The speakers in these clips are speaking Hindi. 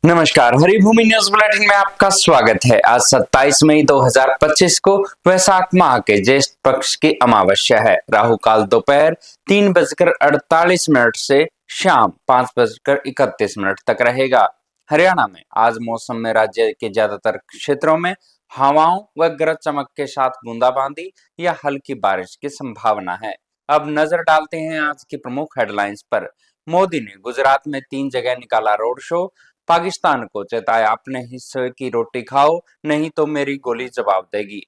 नमस्कार, हरिभूमि न्यूज बुलेटिन में आपका स्वागत है। आज 27 मई 2025 को वैशाख माह के ज्येष्ठ पक्ष की अमावस्या है। राहु काल दोपहर 3:48 से शाम 5:31 तक रहेगा। हरियाणा में आज मौसम में राज्य के ज्यादातर क्षेत्रों में हवाओं व गरज चमक के साथ बूंदाबांदी या हल्की बारिश की संभावना है। अब नजर डालते हैं आज की प्रमुख हेडलाइंस पर। मोदी ने गुजरात में 3 जगह निकाला रोड शो। पाकिस्तान को चेताया, अपने हिस्से की रोटी खाओ, नहीं तो मेरी गोली जवाब देगी।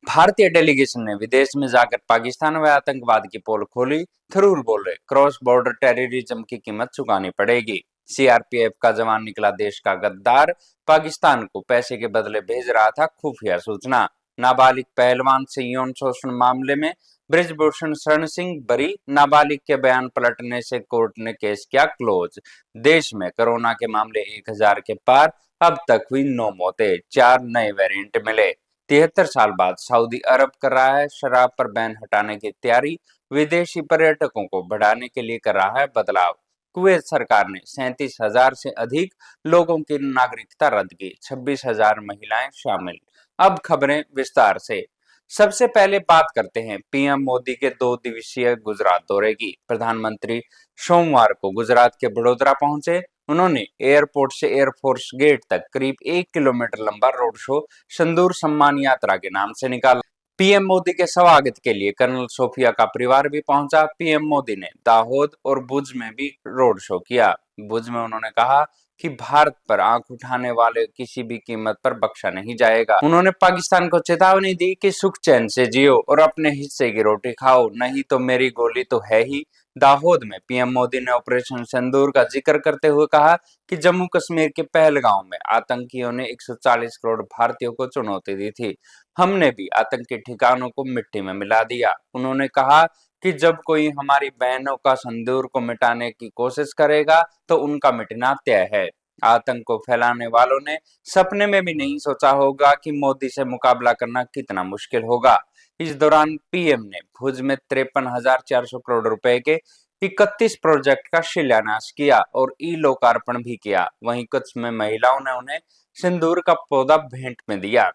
भारतीय डेलीगेशन ने विदेश में जाकर पाकिस्तान व आतंकवाद की पोल खोली। थरूर बोले, क्रॉस बॉर्डर टेररिज्म की कीमत चुकानी पड़ेगी। सीआरपीएफ का जवान निकला देश का गद्दार, पाकिस्तान को पैसे के बदले भेज रहा था खुफिया सूचना। नाबालिग पहलवान से यौन शोषण मामले में ब्रिजभूषण शरण सिंह बरी, नाबालिग के बयान पलटने से कोर्ट ने केस किया क्लोज। देश में कोरोना के मामले 1000 के पार, अब तक हुई 9 मौतें, 4 नए वेरिएंट मिले। 73 साल बाद सऊदी अरब कर रहा है शराब पर बैन हटाने की तैयारी, विदेशी पर्यटकों को बढ़ाने के लिए कर रहा है बदलाव। कुवैत सरकार ने 37,000 से अधिक लोगों की नागरिकता रद्द की, 26,000 महिलाएं शामिल। अब खबरें विस्तार से। सबसे पहले बात करते हैं पीएम मोदी के 2 दिवसीय गुजरात दौरे की। प्रधानमंत्री सोमवार को गुजरात के बड़ोदरा पहुंचे। उन्होंने एयरपोर्ट से एयरफोर्स गेट तक करीब 1 किलोमीटर लंबा रोड शो संदूर सम्मान यात्रा के नाम से निकाला। पीएम मोदी के स्वागत के लिए कर्नल सोफिया का परिवार भी पहुंचा। पीएम मोदी ने दाहोद और भुज में भी रोड शो किया। भुज में उन्होंने कहा कि भारत पर आंख उठाने वाले किसी भी कीमत पर बख्शा नहीं जाएगा। उन्होंने पाकिस्तान को चेतावनी दी कि सुख चैन से जियो और अपने हिस्से की रोटी खाओ, नहीं तो मेरी गोली तो है ही। दाहोद में पीएम मोदी ने ऑपरेशन सिंदूर का जिक्र करते हुए कहा कि जम्मू कश्मीर के पहलगांव में आतंकियों ने 140 करोड़ भारतीयों को चुनौती दी थी। हमने भी आतंकी ठिकानों को मिट्टी में मिला दिया। उन्होंने कहा कि जब कोई हमारी बहनों का सिंदूर को मिटाने की कोशिश करेगा तो उनका मिटना तय है। आतंक को फैलाने वालों ने सपने में भी नहीं सोचा होगा कि मोदी से मुकाबला करना कितना मुश्किल होगा। इस दौरान पीएम ने भुज में 53,400 करोड़ रुपए के 31 प्रोजेक्ट का शिलान्यास किया और ई लोकार्पण भी किया। वहीं कुछ में महिलाओं ने उन्हें सिंदूर का पौधा भेंट में दिया।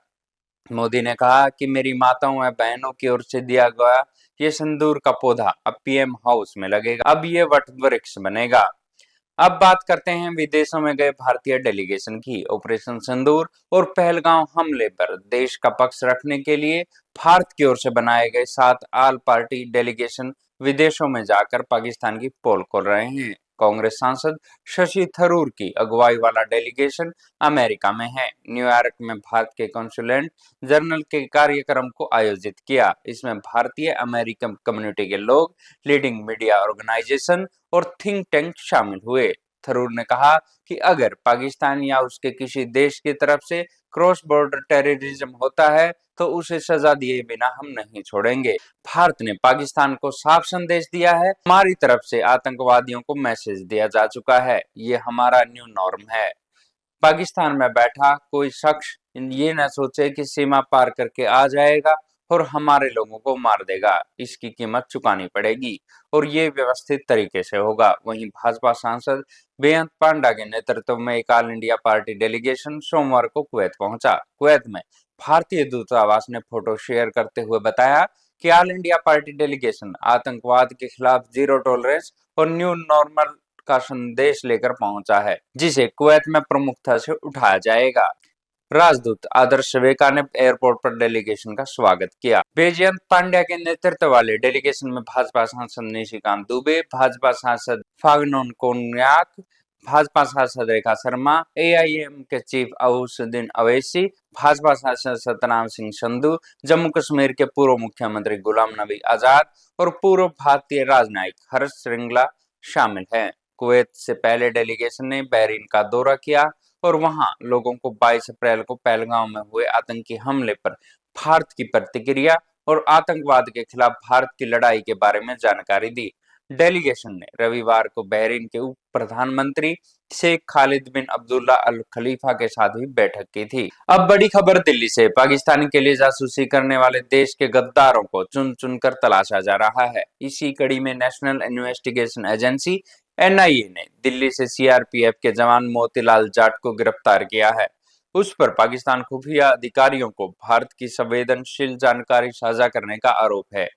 मोदी ने कहा कि मेरी माताओं व बहनों की ओर से दिया गया ये सिंदूर का पौधा अब पीएम हाउस में लगेगा, अब ये वट वृक्ष बनेगा। अब बात करते हैं विदेशों में गए भारतीय डेलीगेशन की। ऑपरेशन सिंदूर और पहलगांव हमले पर देश का पक्ष रखने के लिए भारत की ओर से बनाए गए 7 ऑल पार्टी डेलीगेशन विदेशों में जाकर पाकिस्तान की पोल खोल रहे हैं। कांग्रेस सांसद शशि थरूर की अगुवाई वाला डेलीगेशन अमेरिका में है। न्यूयॉर्क में भारत के कॉन्सुलेट जनरल के कार्यक्रम को आयोजित किया। इसमें भारतीय अमेरिकन कम्युनिटी के लोग, लीडिंग मीडिया ऑर्गेनाइजेशन और थिंक टैंक शामिल हुए। थरूर ने कहा कि अगर पाकिस्तान या उसके किसी देश की तरफ से क्रॉस बॉर्डर टेररिज्म होता है तो उसे सजा दिए बिना हम नहीं छोड़ेंगे। भारत ने पाकिस्तान को साफ संदेश दिया है, हमारी तरफ से आतंकवादियों को मैसेज दिया जा चुका है, ये हमारा न्यू नॉर्म है। पाकिस्तान में बैठा कोई शख्स ये न सोचे कि सीमा पार करके आ जाएगा और हमारे लोगों को मार देगा। इसकी कीमत चुकानी पड़ेगी और ये व्यवस्थित तरीके से होगा। वहीं भाजपा सांसद बेअंत पांडा के नेतृत्व में एक ऑल इंडिया पार्टी डेलीगेशन सोमवार को कुवैत पहुंचा। कुवैत में भारतीय दूतावास ने फोटो शेयर करते हुए बताया कि ऑल इंडिया पार्टी डेलीगेशन आतंकवाद के खिलाफ जीरो टॉलरेंस और न्यू नॉर्मल का संदेश लेकर पहुंचा है, जिसे कुवैत में प्रमुखता से उठाया जाएगा। राजदूत आदर्श वेका ने एयरपोर्ट पर डेलीगेशन का स्वागत किया। बेजयंत पांड्या के नेतृत्व वाले डेलीगेशन में भाजपा सांसद निशिकांत दुबे, भाजपा सांसद फागनोन कोन्याक, भाजपा सांसद रेखा शर्मा, एआईएम के चीफ अऊसुद्दीन अवैसी, भाजपा सांसद सतनाम सिंह संधू, जम्मू कश्मीर के पूर्व मुख्यमंत्री गुलाम नबी आजाद और पूर्व भारतीय राजनयिक हर्ष श्रृंगला शामिल हैं। कुवैत से पहले डेलीगेशन ने बहरीन का दौरा किया और वहां लोगों को 22 अप्रैल को पहलगांव में हुए आतंकी हमले पर भारत की प्रतिक्रिया और आतंकवाद के खिलाफ भारत की लड़ाई के बारे में जानकारी दी। डेलीगेशन ने रविवार को बहरीन के उप प्रधानमंत्री शेख खालिद बिन अब्दुल्ला अल खलीफा के साथ भी बैठक की थी। अब बड़ी खबर दिल्ली से। पाकिस्तान के लिए जासूसी करने वाले देश के गद्दारों को चुन चुन कर तलाशा जा रहा है। इसी कड़ी में नेशनल इन्वेस्टिगेशन एजेंसी एनआईए ने दिल्ली से सीआरपीएफ के जवान मोतीलाल जाट को गिरफ्तार किया है। उस पर पाकिस्तान खुफिया अधिकारियों को भारत की संवेदनशील जानकारी साझा करने का आरोप है।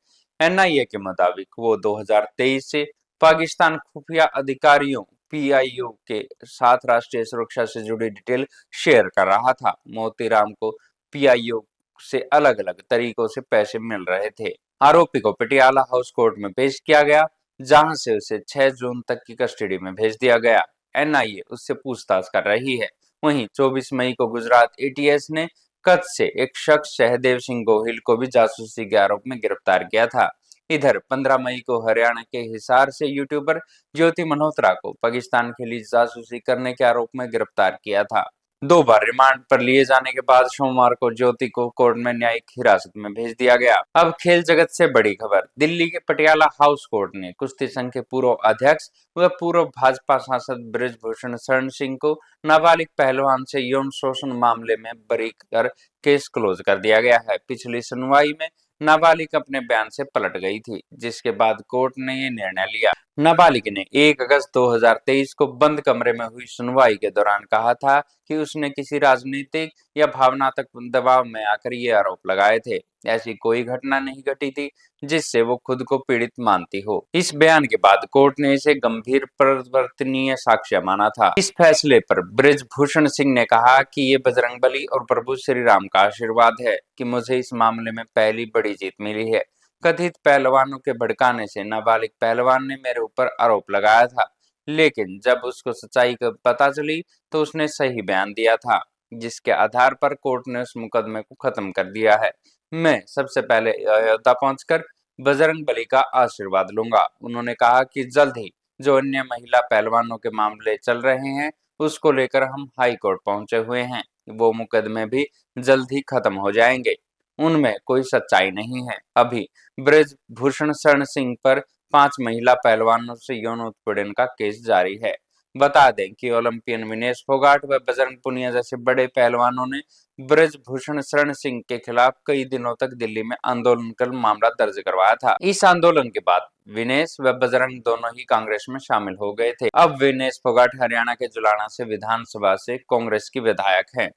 एनआईए के मुताबिक वो 2023 से पाकिस्तान खुफिया अधिकारियों पीआईओ के साथ राष्ट्रीय सुरक्षा से जुड़ी डिटेल शेयर कर रहा था। मोतीराम को पीआईओ से अलग-अलग तरीकों से पैसे मिल रहे थे। आरोपी को पटियाला हाउस कोर्ट में पेश किया गया, जहां से उसे 6 जून तक की कस्टडी में भेज दिया गया। एनआईए उससे पूछताछ कर रही है। वहीं 24 मई को गुजरात एटीएस ने कच्छ से एक शख्स सहदेव सिंह गोहिल को भी जासूसी के आरोप में गिरफ्तार किया था। इधर 15 मई को हरियाणा के हिसार से यूट्यूबर ज्योति मल्होत्रा को पाकिस्तान के लिए जासूसी करने के आरोप में गिरफ्तार किया था। 2 बार रिमांड पर लिए जाने के बाद सोमवार को ज्योति को कोर्ट में न्यायिक हिरासत में भेज दिया गया। अब खेल जगत से बड़ी खबर। दिल्ली के पटियाला हाउस कोर्ट ने कुश्ती संघ के पूर्व अध्यक्ष व पूर्व भाजपा सांसद बृजभूषण शरण सिंह को नाबालिग पहलवान से यौन शोषण मामले में बरी कर केस क्लोज कर दिया गया है। पिछली सुनवाई में नाबालिग अपने बयान से पलट गई थी, जिसके बाद कोर्ट ने ये निर्णय लिया। नाबालिग ने 1 अगस्त 2023 को बंद कमरे में हुई सुनवाई के दौरान कहा था कि उसने किसी राजनीतिक या भावनात्मक दबाव में आकर ये आरोप लगाए थे। ऐसी कोई घटना नहीं घटी थी जिससे वो खुद को पीड़ित मानती हो। इस बयान के बाद कोर्ट ने इसे गंभीर परिवर्तनीय साक्ष्य माना था। इस फैसले पर बृजभूषण सिंह ने कहा कि ये बजरंगबली और प्रभु श्री राम का आशीर्वाद है कि मुझे इस मामले में पहली बड़ी जीत मिली है। कथित पहलवानों के भड़काने से नाबालिग पहलवान ने मेरे ऊपर आरोप लगाया था, लेकिन जब उसको सच्चाई का पता चली तो उसने सही बयान दिया था, जिसके आधार पर कोर्ट ने उस मुकदमे को खत्म कर दिया है। मैं सबसे पहले अयोध्या पहुंचकर बजरंगबली का आशीर्वाद लूंगा। उन्होंने कहा कि जल्द ही जो अन्य महिला पहलवानों के मामले चल रहे हैं, उसको लेकर हम हाई कोर्ट पहुंचे हुए हैं। वो मुकदमे भी जल्द ही खत्म हो जाएंगे। उनमें कोई सच्चाई नहीं है। अभी बृजभूषण शरण सिंह पर 5 महिला पहलवानों से यौन उत्पीड़न का केस जारी है। बता दें कि ओलंपियन विनेश फोगाट व बजरंग पुनिया जैसे बड़े पहलवानों ने बृजभूषण शरण सिंह के खिलाफ कई दिनों तक दिल्ली में आंदोलन कर मामला दर्ज करवाया था। इस आंदोलन के बाद विनेश व बजरंग दोनों ही कांग्रेस में शामिल हो गए थे। अब विनेश फोगाट हरियाणा के जुलाना से विधानसभा से कांग्रेस की विधायक हैं।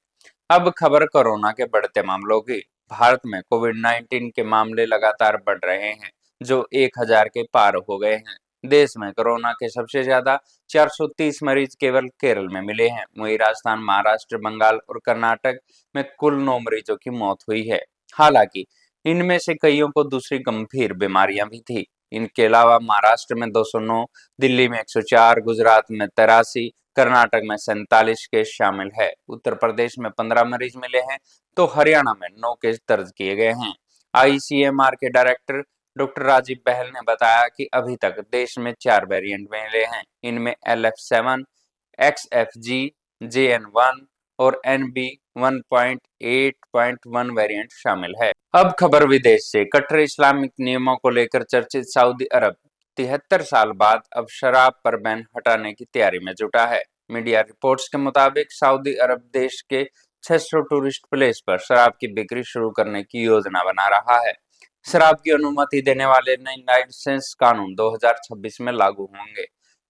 अब खबर कोरोना के बढ़ते मामलों की। भारत में कोविड-19 के मामले लगातार बढ़ रहे हैं, जो 1000 के पार हो गए हैं। देश में कोरोना के सबसे ज्यादा 430 मरीज केवल केरल में मिले हैं। वहीं राजस्थान, महाराष्ट्र, बंगाल और कर्नाटक में कुल 9 मरीजों की मौत हुई है। हालांकि इनमें से कईयों को दूसरी गंभीर बीमारियां भी थी। इनके अलावा महाराष्ट्र में 209, दिल्ली में 104, गुजरात में 83, कर्नाटक में 47 केस शामिल है। उत्तर प्रदेश में 15 मरीज मिले हैं, तो हरियाणा में 9 केस दर्ज किए गए हैं। आईसीएमआर के डायरेक्टर डॉक्टर राजीव बहल ने बताया कि अभी तक देश में 4 वेरिएंट मिले हैं। इनमें LF7, XFG, JN1 और NB 1.8.1 वेरिएंट शामिल है। अब खबर विदेश से। कट्टर इस्लामिक नियमों को लेकर चर्चित सऊदी अरब 73 साल बाद अब शराब पर बैन हटाने की तैयारी में जुटा है। मीडिया रिपोर्ट्स के मुताबिक सऊदी अरब देश के 600 टूरिस्ट प्लेस पर शराब की बिक्री शुरू करने की योजना बना रहा है। शराब की अनुमति देने वाले नए लाइसेंस कानून 2026 में लागू होंगे।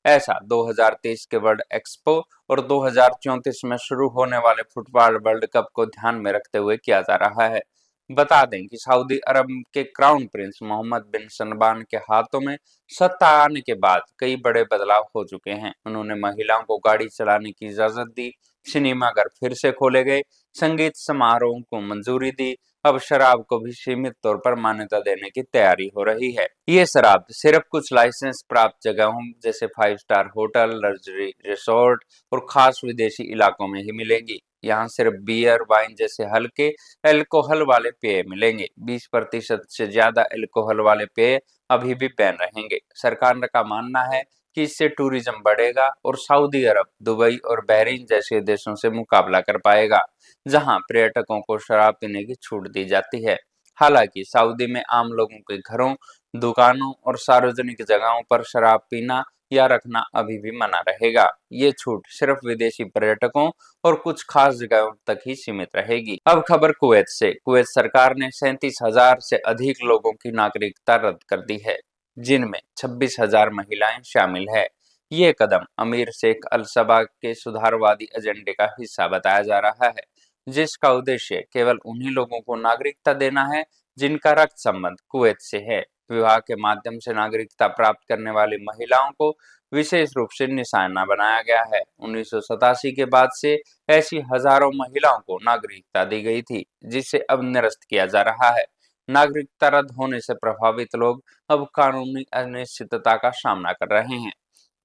ऐसा 2023 के वर्ल्ड एक्सपो और 2034 में शुरू होने वाले फुटबॉल वर्ल्ड कप को ध्यान में रखते हुए किया जा रहा है। बता दें कि सऊदी अरब के क्राउन प्रिंस मोहम्मद बिन सलमान के हाथों में सत्ता आने के बाद कई बड़े बदलाव हो चुके हैं। उन्होंने महिलाओं को गाड़ी चलाने की इजाजत दी, सिनेमाघर फिर से खोले गए, संगीत समारोह को मंजूरी दी। अब शराब को भी सीमित तौर पर मान्यता देने की तैयारी हो रही है। ये शराब सिर्फ कुछ लाइसेंस प्राप्त जगहों जैसे 5 स्टार होटल, लग्जरी रिसोर्ट और खास विदेशी इलाकों में ही मिलेगी। यहाँ सिर्फ बियर, वाइन जैसे हल्के अल्कोहल वाले पेय मिलेंगे। 20% से ज्यादा अल्कोहल वाले पेय अभी भी बैन रहेंगे। सरकार का मानना है कि इससे टूरिज्म बढ़ेगा और सऊदी अरब, दुबई और बहरीन जैसे देशों से मुकाबला कर पाएगा, जहां पर्यटकों को शराब पीने की छूट दी जाती है। हालांकि सऊदी में आम लोगों के घरों, दुकानों और सार्वजनिक जगहों पर शराब पीना या रखना अभी भी मना रहेगा। ये छूट सिर्फ विदेशी पर्यटकों और कुछ खास जगहों तक ही सीमित रहेगी। अब खबर कुवैत से। कुवैत सरकार ने 37,000 से अधिक लोगों की नागरिकता रद्द कर दी है, जिनमें 26,000 महिलाएं शामिल है। ये कदम अमीर शेख अल सबा के सुधारवादी एजेंडे का हिस्सा बताया जा रहा है, जिसका उद्देश्य केवल उन्हीं लोगों को नागरिकता देना है जिनका रक्त संबंध कुवैत से है। विवाह के माध्यम से नागरिकता प्राप्त करने वाली महिलाओं को विशेष रूप से निशाना बनाया गया है। 1987 के बाद से ऐसी हजारों महिलाओं को नागरिकता दी गई थी, जिसे अब निरस्त किया जा रहा है। नागरिकता रद्द होने से प्रभावित लोग अब कानूनी अनिश्चितता का सामना कर रहे हैं।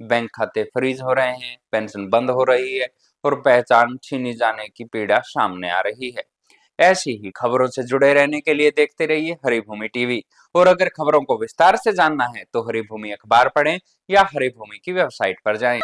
बैंक खाते फ्रीज हो रहे हैं, पेंशन बंद हो रही है और पहचान छीनी जाने की पीड़ा सामने आ रही है। ऐसी ही खबरों से जुड़े रहने के लिए देखते रहिए हरिभूमि टीवी। और अगर खबरों को विस्तार से जानना है तो हरिभूमि अखबार पढ़ें या हरिभूमि की वेबसाइट पर जाएं।